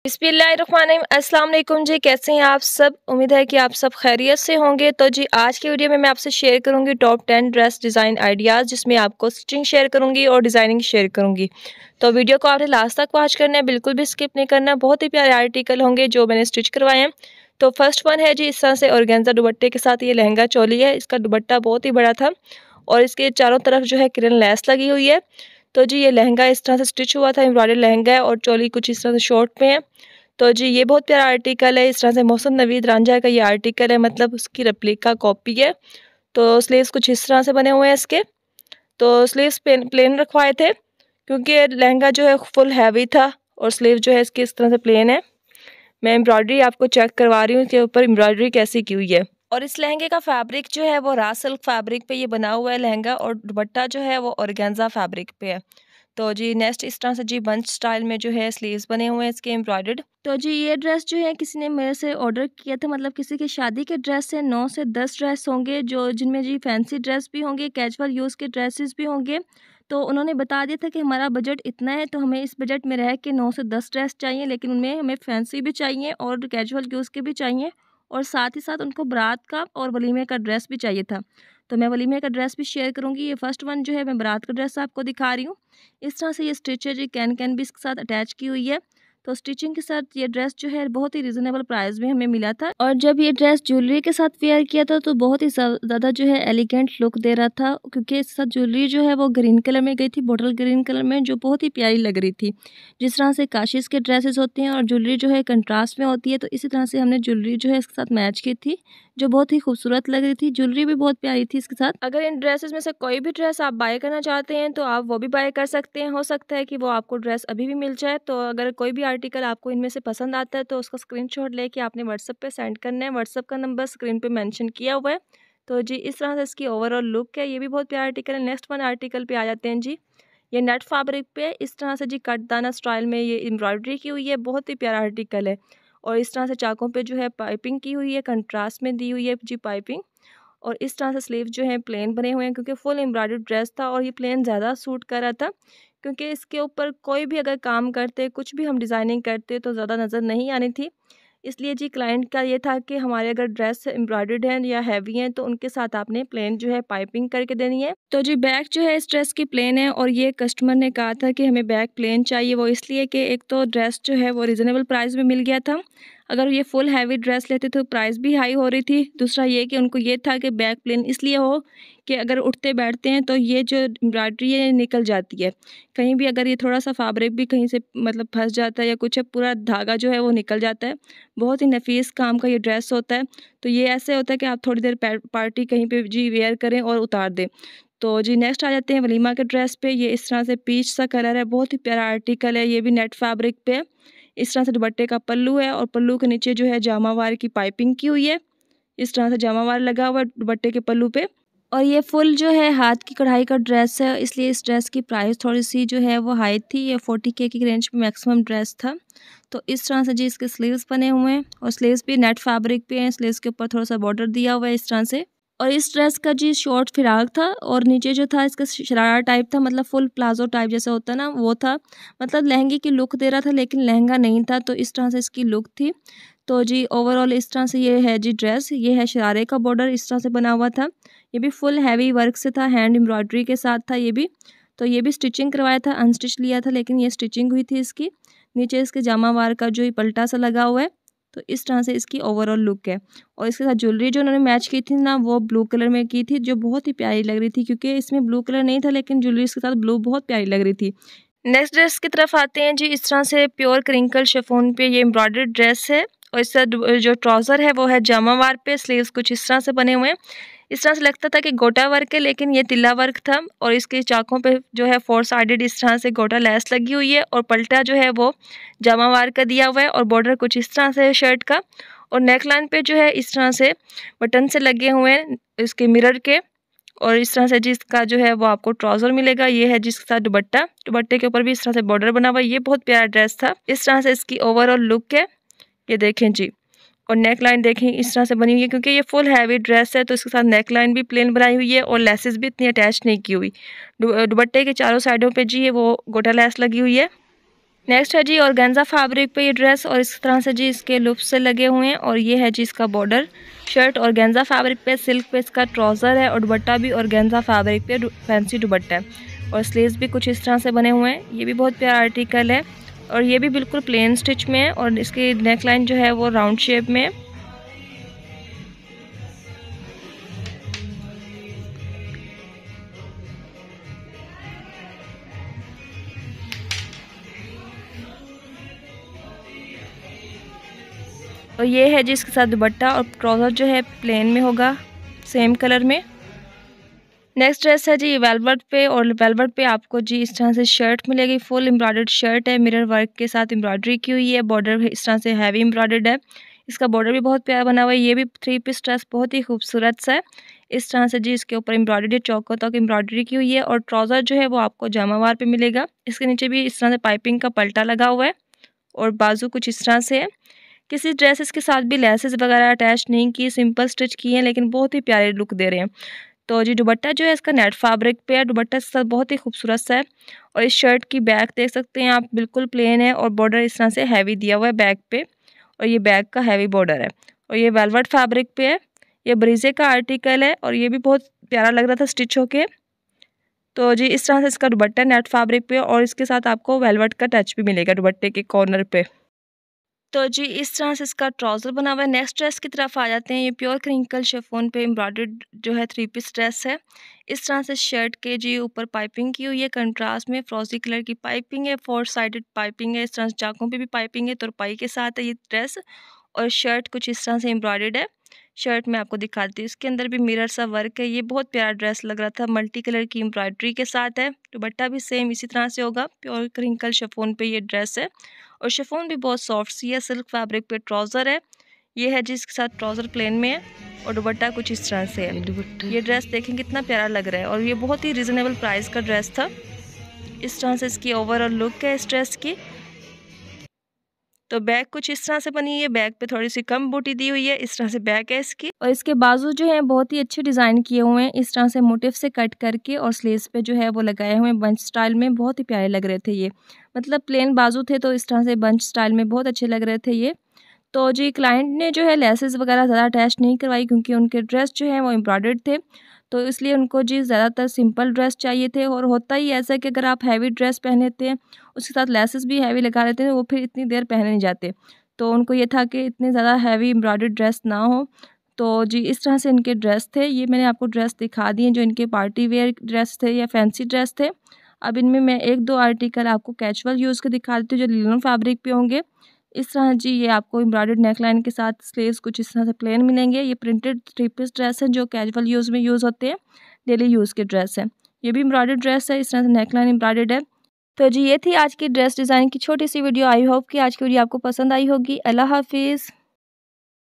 बिस्मिल्लाहिर्रहमानिर्रहीम। अस्सलाम वालेकुम जी, कैसे हैं आप सब। उम्मीद है कि आप सब खैरियत से होंगे। तो जी आज की वीडियो में मैं आपसे शेयर करूंगी टॉप 10 ड्रेस डिज़ाइन आइडियाज़, जिसमें आपको स्टिचिंग शेयर करूंगी और डिज़ाइनिंग शेयर करूंगी। तो वीडियो को आपने लास्ट तक वॉच करना है, बिल्कुल भी स्किप नहीं करना। बहुत ही प्यारे आर्टिकल होंगे जो मैंने स्टिच करवाए हैं। तो फर्स्ट वन है जी, इस तरह से ऑर्गेन्जा दुपट्टे के साथ ये लहंगा चोली है। इसका दुपट्टा बहुत ही बड़ा था और इसके चारों तरफ जो है किरण लेस लगी हुई है। तो जी ये लहंगा इस तरह से स्टिच हुआ था, एम्ब्रॉयडरी लहंगा है और चोली कुछ इस तरह से शॉर्ट पे है। तो जी ये बहुत प्यारा आर्टिकल है। इस तरह से मौसम नवीद रांझा का ये आर्टिकल है, मतलब उसकी रेप्लिका कॉपी है। तो स्लीव्स कुछ इस तरह से बने हुए हैं इसके। तो स्लीव्स प्लेन रखवाए थे क्योंकि लहंगा जो है फुल हैवी था और स्लीव जो है इसकी इस तरह से प्लेन है। मैं एम्ब्रॉयडरी आपको चेक करवा रही हूँ इसके ऊपर एम्ब्रॉयडरी कैसी की हुई है। और इस लहंगे का फैब्रिक जो है वो रा सिल्क फैब्रिक पे ये बना हुआ है लहंगा, और दुपट्टा जो है वो ऑर्गेन्जा फैब्रिक पे है। तो जी नेक्स्ट इस तरह से जी बंच स्टाइल में जो है स्लीव्स बने हुए हैं इसके एम्ब्रॉयडर्ड। तो जी ये ड्रेस जो है किसी ने मेरे से ऑर्डर किया था, मतलब किसी की शादी के ड्रेस से 9 से 10 ड्रेस होंगे, जो जिनमें जी फैंसी ड्रेस भी होंगे, कैजुअल यूज़ के ड्रेसेस भी होंगे। तो उन्होंने बता दिया था कि हमारा बजट इतना है, तो हमें इस बजट में रह के 9 से 10 ड्रेस चाहिए, लेकिन उनमें हमें फैंसी भी चाहिए और कैजुअल यूज़ के भी चाहिए, और साथ ही साथ उनको बारात का और वलीमे का ड्रेस भी चाहिए था। तो मैं वलीमे का ड्रेस भी शेयर करूंगी। ये फर्स्ट वन जो है मैं बारात का ड्रेस आपको दिखा रही हूँ। इस तरह से ये स्टिच है जी, कैन भी इसके साथ अटैच की हुई है। तो स्टिचिंग के साथ ये ड्रेस जो है बहुत ही रिजनेबल प्राइस में हमें मिला था, और जब ये ड्रेस ज्वेलरी के साथ वेयर किया था तो बहुत ही ज़्यादा जो है एलिगेंट लुक दे रहा था, क्योंकि इसके साथ ज्वेलरी जो है वो ग्रीन कलर में गई थी, बॉटल ग्रीन कलर में, जो बहुत ही प्यारी लग रही थी। जिस तरह से काशिश के ड्रेसेस होते हैं और ज्वेलरी जो है कंट्रास्ट में होती है, तो इसी तरह से हमने ज्वेलरी जो है इसके साथ मैच की थी, जो बहुत ही खूबसूरत लग रही थी। ज्वेलरी भी बहुत प्यारी थी इसके साथ। अगर इन ड्रेसेस में से कोई भी ड्रेस आप बाय करना चाहते हैं तो आप वो भी बाय कर सकते हैं। हो सकता है कि वो आपको ड्रेस अभी भी मिल जाए। तो अगर कोई भी आर्टिकल आपको इनमें से पसंद आता है तो उसका स्क्रीनशॉट लेके आपने व्हाट्सएप पे सेंड करना है। व्हाट्सएप का नंबर स्क्रीन पे मेंशन किया हुआ है। तो जी इस तरह से इसकी ओवरऑल लुक है। ये भी बहुत प्यारा आर्टिकल है। नेक्स्ट वन आर्टिकल पे आ जाते हैं जी। ये नेट फैब्रिक पे इस तरह से जी कटदाना स्टाइल में ये एम्ब्रॉयडरी की हुई है। बहुत ही प्यारा आर्टिकल है, और इस तरह से चाकों पे जो है पाइपिंग की हुई है, कंट्रास्ट में दी हुई है जी पाइपिंग। और इस तरह से स्लीव जो है प्लेन बने हुए हैं, क्योंकि फुल एम्ब्रॉयडर्ड ड्रेस था और ये प्लेन ज़्यादा सूट कर रहा था, क्योंकि इसके ऊपर कोई भी अगर काम करते, कुछ भी हम डिज़ाइनिंग करते तो ज़्यादा नज़र नहीं आनी थी। इसलिए जी क्लाइंट का ये था कि हमारे अगर ड्रेस एम्ब्रॉयडर्ड हैं या हैवी हैं तो उनके साथ आपने प्लेन जो है पाइपिंग करके देनी है। तो जी बैक जो है इस ड्रेस की प्लेन है, और ये कस्टमर ने कहा था कि हमें बैक प्लेन चाहिए। वो इसलिए कि एक तो ड्रेस जो है वो रिजनेबल प्राइस में मिल गया था, अगर ये फुल हैवी ड्रेस लेते तो प्राइस भी हाई हो रही थी। दूसरा ये कि उनको ये था कि बैक प्लेन इसलिए हो कि अगर उठते बैठते हैं तो ये जो एम्ब्रॉयडरी है निकल जाती है कहीं भी, अगर ये थोड़ा सा फैब्रिक भी कहीं से मतलब फंस जाता है या कुछ है, पूरा धागा जो है वो निकल जाता है। बहुत ही नफीस काम का ये ड्रेस होता है। तो ये ऐसे होता है कि आप थोड़ी देर पार्टी कहीं पे जी वेयर करें और उतार दें। तो जी नेक्स्ट आ जाते हैं वलीमा के ड्रेस पे। ये इस तरह से पीच सा कलर है, बहुत ही प्यारा आर्टिकल है। ये भी नेट फैब्रिक पे है। इस तरह से दुपट्टे का पल्लू है, और पल्लू के नीचे जो है जामावार की पाइपिंग की हुई है। इस तरह से जामावार लगा हुआ है दुपट्टे के पल्लू पे, और ये फुल जो है हाथ की कढ़ाई का ड्रेस है, इसलिए इस ड्रेस की प्राइस थोड़ी सी जो है वो हाई थी। ये 40K की रेंज में मैक्सिमम ड्रेस था। तो इस तरह से जी इसके स्लीव्स बने हुए हैं, और स्लीव्स भी नेट फैब्रिक पे हैं। स्लीव्स के ऊपर थोड़ा सा बॉर्डर दिया हुआ है इस तरह से। और इस ड्रेस का जी शॉर्ट फिराक था, और नीचे जो था इसका शरारा टाइप था, मतलब फुल प्लाजो टाइप जैसा होता है ना, वो था। मतलब लहंगे की लुक दे रहा था लेकिन लहंगा नहीं था। तो इस तरह से इसकी लुक थी। तो जी ओवरऑल इस तरह से ये है जी ड्रेस। ये है शरारे का बॉर्डर इस तरह से बना हुआ था। ये भी फुल हैवी वर्क से था, हैंड एम्ब्रॉयडरी के साथ था ये भी। तो ये भी स्टिचिंग करवाया था, अनस्टिच लिया था, लेकिन ये स्टिचिंग हुई थी इसकी। नीचे इसके जामावार का जो पल्टा सा लगा हुआ है। तो इस तरह से इसकी ओवरऑल लुक है। और इसके साथ ज्वेलरी जो उन्होंने मैच की थी ना, वो ब्लू कलर में की थी, जो बहुत ही प्यारी लग रही थी, क्योंकि इसमें ब्लू कलर नहीं था लेकिन ज्वेलरी के साथ ब्लू बहुत प्यारी लग रही थी। नेक्स्ट ड्रेस की तरफ आते हैं जी। इस तरह से प्योर क्रिंकल शिफॉन पे ये एम्ब्रॉयडर्ड ड्रेस है, और इसका जो ट्राउज़र है वो है जामावार पे। स्लीव्स कुछ इस तरह से बने हुए हैं। इस तरह से लगता था कि गोटा वर्क है, लेकिन ये तिल्ला वर्क था, और इसके चाकों पे जो है 4 साइडेड इस तरह से गोटा लेस लगी हुई है, और पल्टा जो है वो जामावार का दिया हुआ है, और बॉर्डर कुछ इस तरह से है शर्ट का। और नेक लाइन पे जो है इस तरह से बटन से लगे हुए हैं इसके मिरर के। और इस तरह से जिसका जो है वो आपको ट्राउज़र मिलेगा। ये है जिसके साथ दुपट्टा, दुपट्टे के ऊपर भी इस तरह से बॉर्डर बना हुआ है। ये बहुत प्यारा ड्रेस था। इस तरह से इसकी ओवरऑल लुक है, ये देखें जी। और नेक लाइन देखें इस तरह से बनी हुई है, क्योंकि ये फुल हैवी ड्रेस है तो इसके साथ नेक लाइन भी प्लेन बनाई हुई है, और लेसेस भी इतनी अटैच नहीं की हुई। दुपट्टे के चारों साइडों पे जी वो गोटा लेस लगी हुई है। नेक्स्ट है जी ऑर्गेन्जा फैब्रिक पे ये ड्रेस, और इस तरह से जी इसके लूप्स से लगे हुए हैं, और ये है जी इसका बॉर्डर। शर्ट ऑर्गेन्जा फैब्रिक पे, सिल्क पे इसका ट्राउज़र है, और दुपट्टा भी ऑर्गेन्जा फैब्रिक पे फैंसी दुपट्टा है, और स्लीव्स भी कुछ इस तरह से बने हुए हैं। ये भी बहुत प्यारा आर्टिकल है, और ये भी बिल्कुल प्लेन स्टिच में है, और इसकी नेक लाइन जो है वो राउंड शेप में है। और ये है जी इसके साथ दुपट्टा, और ट्राउज़र जो है प्लेन में होगा सेम कलर में। नेक्स्ट ड्रेस है जी वेलवेट पे, और वेलवेट पे आपको जी इस तरह से शर्ट मिलेगी। फुल एम्ब्रॉयडर्ड शर्ट है, मिरर वर्क के साथ एम्ब्रॉयडरी की हुई है। बॉर्डर इस तरह से हैवी एम्ब्रॉयडर्ड है, इसका बॉर्डर भी बहुत प्यारा बना हुआ है। ये भी 3 पीस ड्रेस बहुत ही खूबसूरत सा है। इस तरह से जी इसके ऊपर एम्ब्रॉयडरी चौकों तक एम्ब्रॉयडरी की हुई है, और ट्राउज़र जो है वो आपको जामावार पे मिलेगा। इसके नीचे भी इस तरह से पाइपिंग का पल्टा लगा हुआ है, और बाजू कुछ इस तरह से है। किसी ड्रेसेस के साथ भी लेसेस वगैरह अटैच नहीं की, सिंपल स्टिच की हैं, लेकिन बहुत ही प्यारे लुक दे रहे हैं। तो जी दुपट्टा जो है इसका नेट फैब्रिक पे है, दुपट्टा इसके साथ बहुत ही खूबसूरत सा है। और इस शर्ट की बैक देख सकते हैं आप, बिल्कुल प्लेन है, और बॉर्डर इस तरह से हैवी दिया हुआ है बैक पे, और ये बैक का हैवी बॉर्डर है, और ये वेलवेट फैब्रिक पे है। ये ब्रीजे का आर्टिकल है, और ये भी बहुत प्यारा लग रहा था स्टिच होके। तो जी इस तरह से इसका दुपट्टा नेट फैब्रिक पे, और इसके साथ आपको वेलवेट का टच भी मिलेगा दुपट्टे के कॉर्नर पे। तो जी इस तरह से इसका ट्राउज़र बना हुआ है। नेक्स्ट ड्रेस की तरफ आ जाते हैं। ये प्योर क्रिंकल शिफॉन पे एम्ब्रॉयडर्ड जो है 3 पीस ड्रेस है। इस तरह से शर्ट के जी ऊपर पाइपिंग की हुई है, कंट्रास्ट में फ्रोजी कलर की पाइपिंग है, 4 साइडेड पाइपिंग है। इस तरह से चाकों पे भी पाइपिंग है, तुरपाई के साथ है ये ड्रेस, और शर्ट कुछ इस तरह से एम्ब्रॉयडर्ड है। शर्ट मैं आपको दिखाती हूँ, इसके अंदर भी मिरर सा वर्क है। ये बहुत प्यारा ड्रेस लग रहा था, मल्टी कलर की एम्ब्रॉयडरी के साथ है। दुपट्टा भी सेम इसी तरह से होगा, प्योर क्रिंकल शिफॉन पे ये ड्रेस है, और शिफॉन भी बहुत सॉफ्ट सी है। सिल्क फैब्रिक पे ट्राउज़र है, ये है जिसके साथ ट्राउज़र प्लेन में है, और दुपट्टा कुछ इस तरह से है। ये ड्रेस देखें कितना प्यारा लग रहा है, और ये बहुत ही रिजनेबल प्राइस का ड्रेस था। इस तरह से इसकी ओवरऑल लुक है इस ड्रेस की। तो बैक कुछ इस तरह से बनी हुई है, बैक पे थोड़ी सी कम बूटी दी हुई है, इस तरह से बैक है इसकी। और इसके बाजू जो है बहुत ही अच्छे डिज़ाइन किए हुए हैं, इस तरह से मोटिव से कट करके, और स्लीव्स पे जो है वो लगाए हुए हैं बंच स्टाइल में। बहुत ही प्यारे लग रहे थे ये, मतलब प्लेन बाजू थे तो इस तरह से बंच स्टाइल में बहुत अच्छे लग रहे थे ये। तो जी क्लाइंट ने जो है लेसेस वगैरह ज़्यादा अटैच नहीं करवाई, क्योंकि उनके ड्रेस जो है वो एम्ब्रॉयडर्ड थे, तो इसलिए उनको जी ज़्यादातर सिंपल ड्रेस चाहिए थे। और होता ही ऐसा कि अगर आप हैवी ड्रेस पहने थे, उसके साथ लेसेस भी हैवी लगा लेते हैं, वो फिर इतनी देर पहने नहीं जाते। तो उनको ये था कि इतनी ज़्यादा हैवी एम्ब्रॉयडर्ड ड्रेस ना हो। तो जी इस तरह से इनके ड्रेस थे। ये मैंने आपको ड्रेस दिखा दिए जो इनके पार्टी वेयर ड्रेस थे या फैंसी ड्रेस थे। अब इनमें मैं 1-2 आर्टिकल आपको कैजुअल यूज़ के दिखा देती हूँ जो लिनन फैब्रिक पे होंगे। इस तरह जी ये आपको एम्ब्रॉयडर्ड नेकलाइन के साथ स्लीव्स कुछ इस तरह से प्लेन मिलेंगे। ये प्रिंटेड 3 पीस ड्रेस है जो कैजुअल यूज़ में यूज़ होते हैं, डेली यूज़ के ड्रेस है। ये भी एम्ब्रॉयडर्ड ड्रेस है, इस तरह से नेकलाइन एम्ब्रॉयडर्ड है। तो जी ये थी आज की ड्रेस डिज़ाइन की छोटी सी वीडियो। आई होप कि आज की वीडियो आपको पसंद आई होगी। अल्लाह हाफिज़।